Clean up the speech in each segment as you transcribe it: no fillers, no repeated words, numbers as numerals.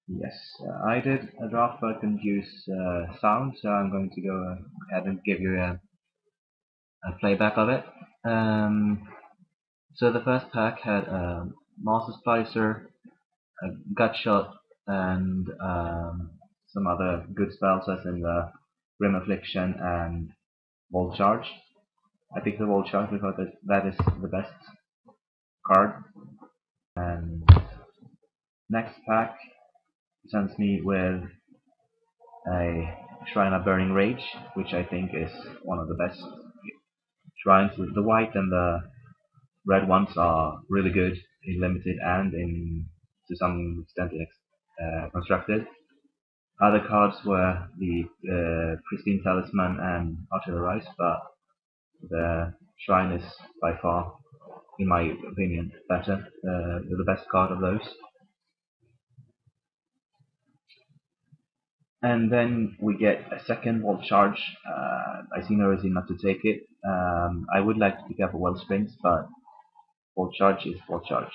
Yes, I did a draft but couldn't use sound, so I'm going to go ahead and give you a playback of it. Um, so the first pack had Master Splicer, a Gut Shot, and some other good spells as in the Grim Affliction and Volt Charge. I picked the Volt Charge because that is the best card. And next pack presents me with a Shrine of Burning Rage, which I think is one of the best shrines. The white and the red ones are really good in limited and in to some extent in constructed. Other cards were the Pristine Talisman and Artillerized, but the Shrine is by far, in my opinion, better. The best card of those. And then we get a second Volt Charge. I see no reason not to take it. I would like to pick up a Wellsprings, but Volt Charge is Volt Charge.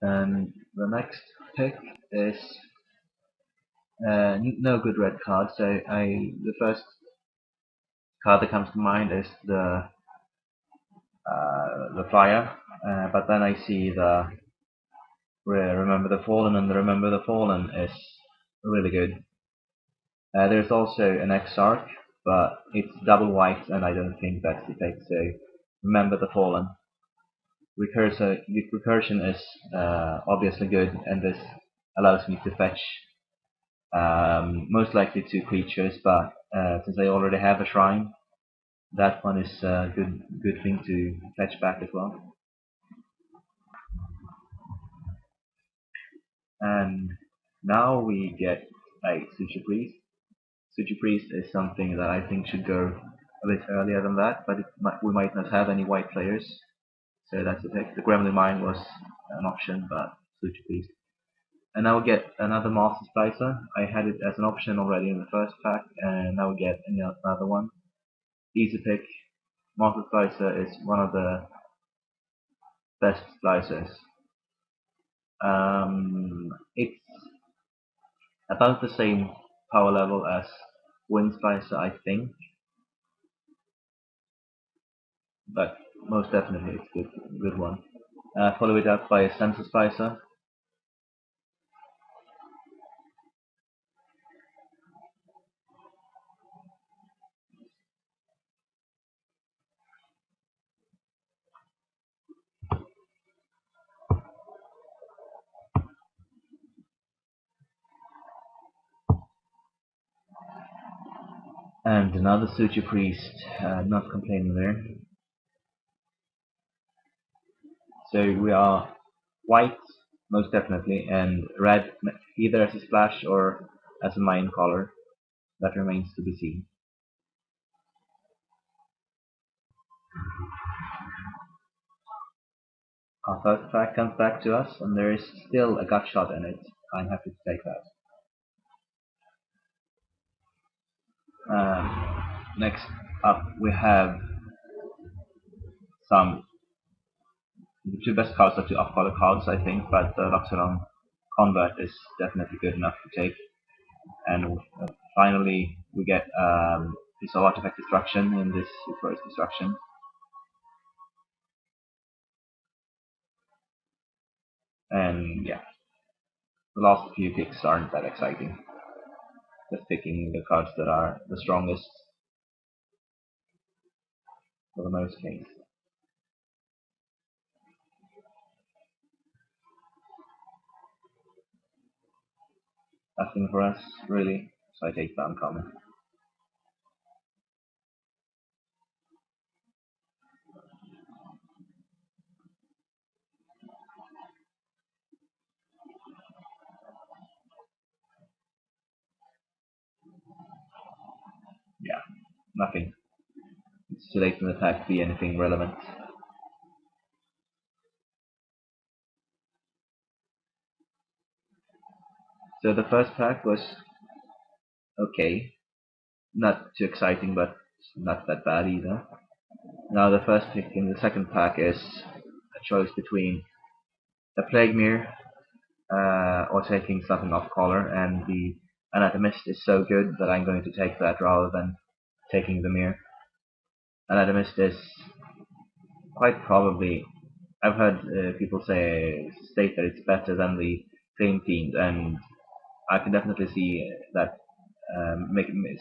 And the next pick is no good red card. So the first card that comes to mind is the Fire, but then I see the Remember the Fallen, and the Remember the Fallen is really good. There's also an Exarch, but it's double white, and I don't think that's the pick. So Remember the Fallen. Recursion is obviously good, and this allows me to fetch most likely two creatures, but since I already have a shrine, that one is a good thing to fetch back as well. And now we get a Suture Priest. Suture Priest is something that I think should go a bit earlier than that, but we might not have any white players, so that's the pick. The Gremlin Mine was an option, but Suture Priest. And now we get another Master Splicer. I had it as an option already in the first pack, and now we get another one. Easy pick. Master Splicer is one of the best splicers. It's about the same power level as Wind Splicer, I think, but most definitely it's a good one. Follow it up by a Sensor Splicer. And another Suture Priest, not complaining there. So we are white, most definitely, and red either as a splash or as a mine color. That remains to be seen. Our first track comes back to us, and there is still a gut shot in it. I'm happy to take that. Next up, we have some. The two best cards are two off-color cards, I think, but the Loxodon Convert is definitely good enough to take. And finally, we get piece of Artifact Destruction in this first destruction. And yeah, the last few picks aren't that exciting. Just picking the cards that are the strongest for the most case. Nothing for us, really, so I take the uncommon. Yeah, nothing. It's too late in the pack to be anything relevant. So the first pack was okay. Not too exciting, but not that bad either. Now the first pick in the second pack is a choice between a Plague Mirror or taking something off collar, and the Anatomist is so good that I'm going to take that rather than taking the Mirror. Anatomist is quite probably, I've heard people state that it's better than the Flame Fiend, and I can definitely see that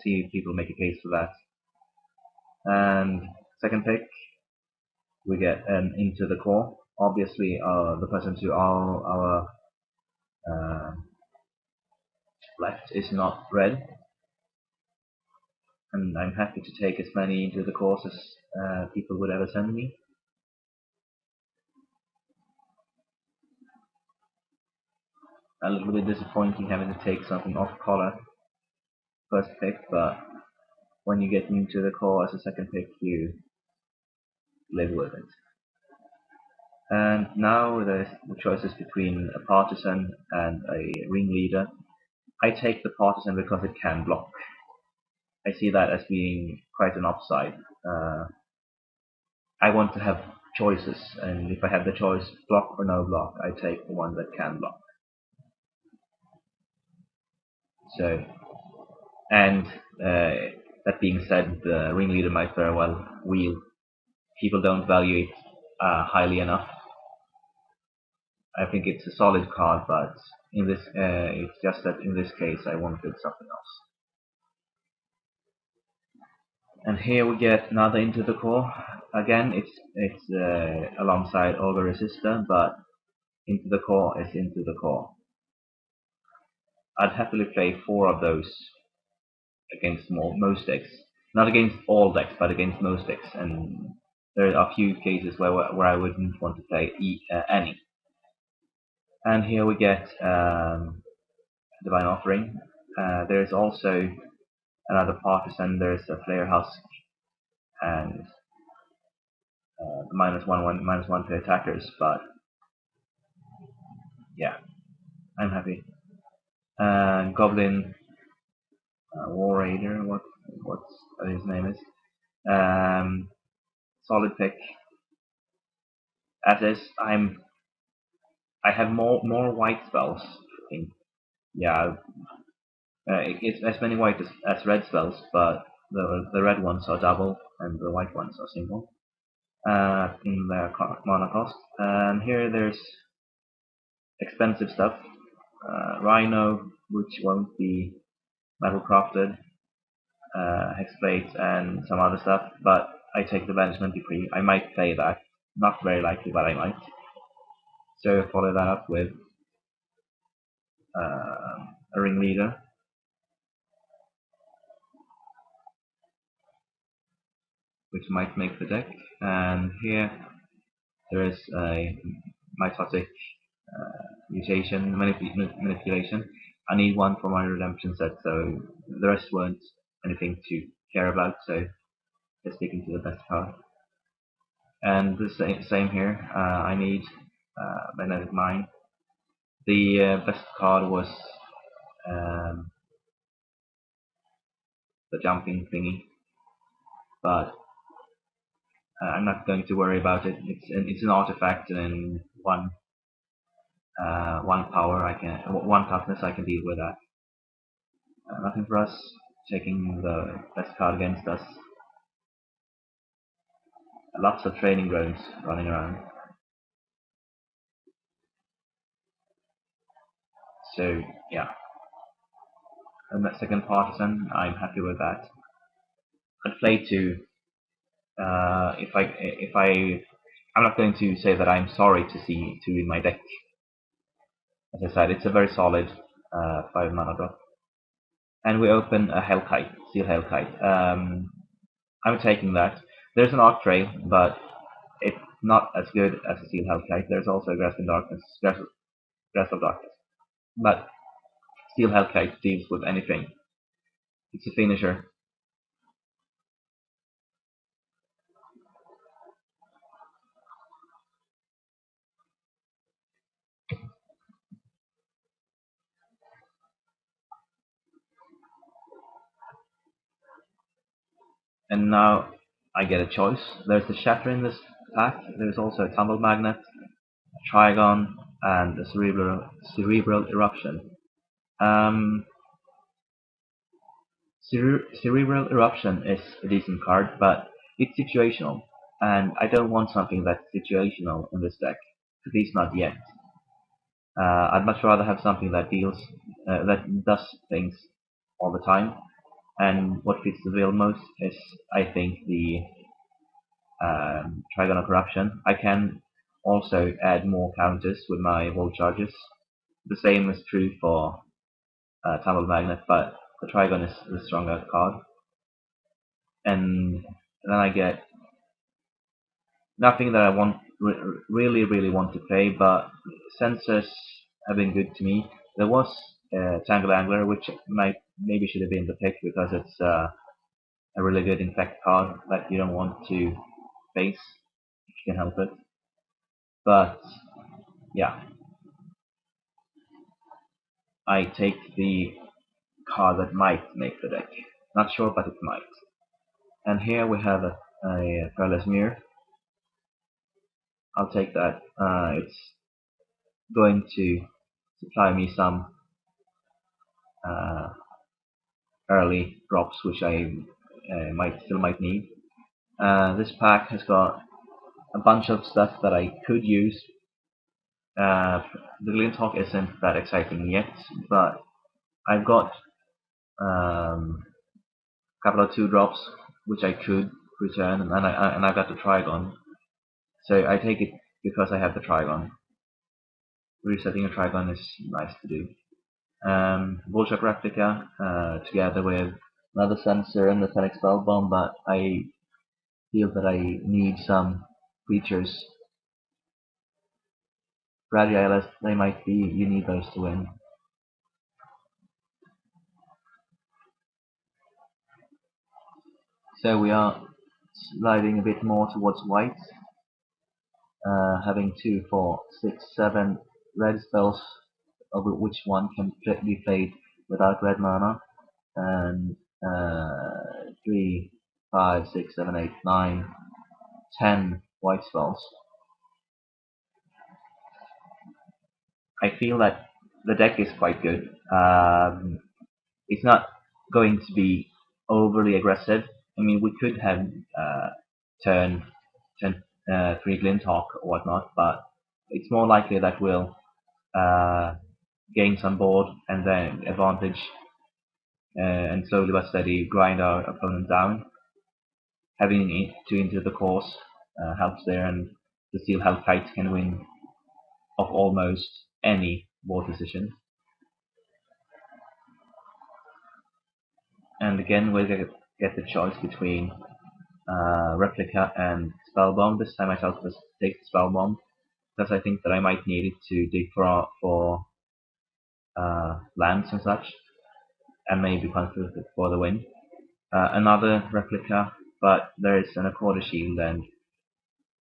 see people make a case for that. And second pick, we get an Into the Core. Obviously, the person to our uh, left is not red, and I'm happy to take as many Into the Cores as people would ever send me. A little bit disappointing having to take something off collar first pick, but when you get Into the Core as a second pick, you live with it. And now the choices between a Partisan and a Ringleader. I take the Partisan because it can block. I see that as being quite an upside. I want to have choices, and if I have the choice block or no block, I take the one that can block. So, and that being said, the Ringleader might very well wheel. People don't value it highly enough. I think it's a solid card, but in this, it's just that in this case, I wanted something else. And here we get another Into the Core. Again, it's alongside Olga Resistor, but Into the Core is Into the Core. I'd happily play 4 of those against most decks. Not against all decks, but against most decks. And there are a few cases where I wouldn't want to play any. And here we get Divine Offering. There's also another Partisan. There's a Flare Husk and -1 to attackers. But yeah, I'm happy. Goblin War Raider, what's his name is. Solid pick. As is, I have more white spells. I think. Yeah, it's as many white as red spells, but the red ones are double and the white ones are single in their mana cost. And here there's expensive stuff. Rhino, which won't be metal crafted, Hexblade, and some other stuff, but I take the Banishment Decree. I might play that, not very likely, but I might. So follow that up with a Ringleader, which might make the deck. And here there is a mitotic mutation manipulation. I need one for my redemption set, so the rest weren't anything to care about. So just sticking to the best card. And the same here. I need Magnetic Mine. The best card was the jumping thingy, but I'm not going to worry about it. It's an artifact, and one power one toughness I can deal with that. Nothing for us. Taking the best card against us. Lots of training grounds running around. So yeah, and that second Partisan, I'm happy with that. I'd play 2. I'm not going to say that I'm sorry to see 2 in my deck. As I said, it's a very solid 5 mana drop. And we open a Hellkite, Steel Hellkite. I'm taking that. There's an Arc Trail, but it's not as good as a Steel Hellkite. There's also a Grasp of Darkness. But Steel Hellkite deals with anything. It's a finisher. And now I get a choice. There's the Shatter in this pack. There's also a Tumble Magnet, a Trigon, and a Cerebral Eruption. Um, Cerebral Eruption is a decent card, but it's situational, and I don't want something that's situational in this deck, at least not yet. I'd much rather have something that does things all the time, and what fits the bill most is, I think, the Trigon of Corruption. I can also add more counters with my Volt Charges. The same is true for Tumble Magnet, but the Trigon is the stronger card. And then I get nothing that I really want to play, but sensors have been good to me. There was Tangle Angler, which maybe should have been the pick because it's a really good infect card that you don't want to face if you can help it. But yeah, I take the card that might make the deck. Not sure, but it might. And here we have a Perilous Mirror. I'll take that. It's going to supply me some uh, early drops, which I still might need. This pack has got a bunch of stuff that I could use. The Glinthawk isn't that exciting yet, but I've got a couple of 2-drops which I could return, and I got the Trigon, so I take it because I have the Trigon. Resetting a Trigon is nice to do. Voltrak Replica together with another sensor and the Fenix Spellbomb, but I feel that I need some creatures. Fragile as they might be, you need those to win. So we are sliding a bit more towards white, having 2, 4, 6, 7 red spells, of which one can be played without red mana, and 3, 5, 6, 7, 8, 9, 10 white spells. I feel that the deck is quite good. It's not going to be overly aggressive. I mean, we could have turn 3 Glinthawk or whatnot, but it's more likely that we'll gain some board and then advantage and slowly but steady grind our opponent down. Having it 2 into the course helps there, and the Steel Hellkite can win of almost any board position. And again, we'll get the choice between Replica and Spellbomb. This time I shall just take the Spellbomb because I think that I might need it to dig for lands and such, and maybe contribute for the win. Another Replica, but there is an Accorder Shield, and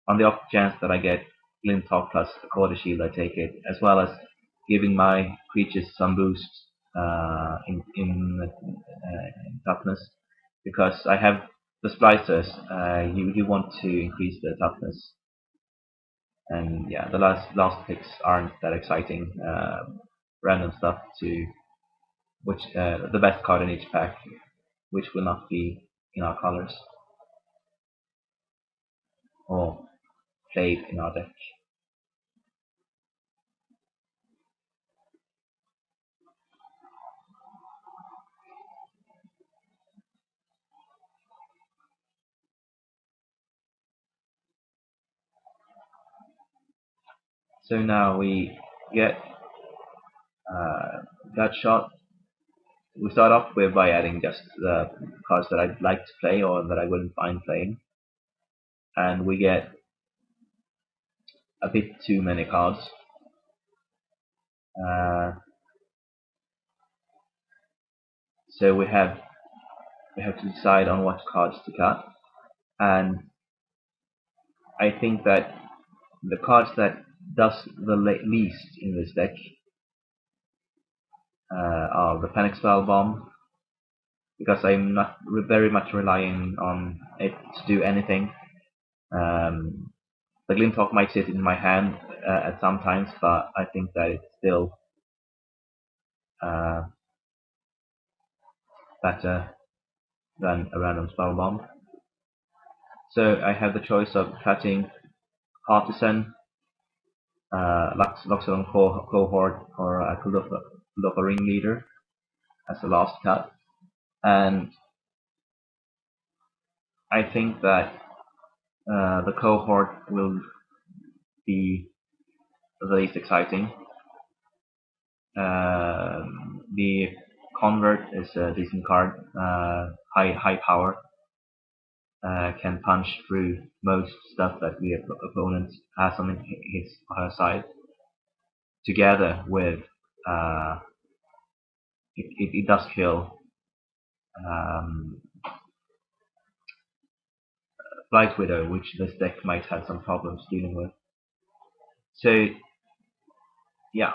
on the off chance that I get Glinthawk plus Accorder Shield, I take it, as well as giving my creatures some boost in toughness, because I have the splicers. You want to increase the toughness, and yeah, the last picks aren't that exciting. Random stuff to which the best card in each pack, which will not be in our colors or played in our deck. So now we get Gutshot. We start off with by adding just the cards that I'd like to play or that I wouldn't mind playing, and we get a bit too many cards. So we have to decide on what cards to cut, and I think that the cards that does the least in this deck are the Fenix Spellbomb, because I'm not very much relying on it to do anything. The Glinthawk might sit in my hand at some times, but I think that it's still better than a random spell bomb. So I have the choice of cutting Partisan, Loxodon Cohort, or I could look a Ringleader as the last cut. And I think that the Cohort will be the least exciting. The Convert is a decent card, high power, can punch through most stuff that the opponent has on his or her side. Together with it does kill Blight Widow, which this deck might have some problems dealing with. So yeah,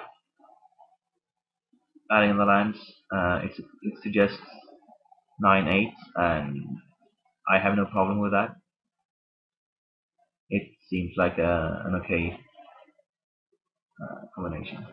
adding the lands, it suggests 9/8, and I have no problem with that. It seems like an okay combination.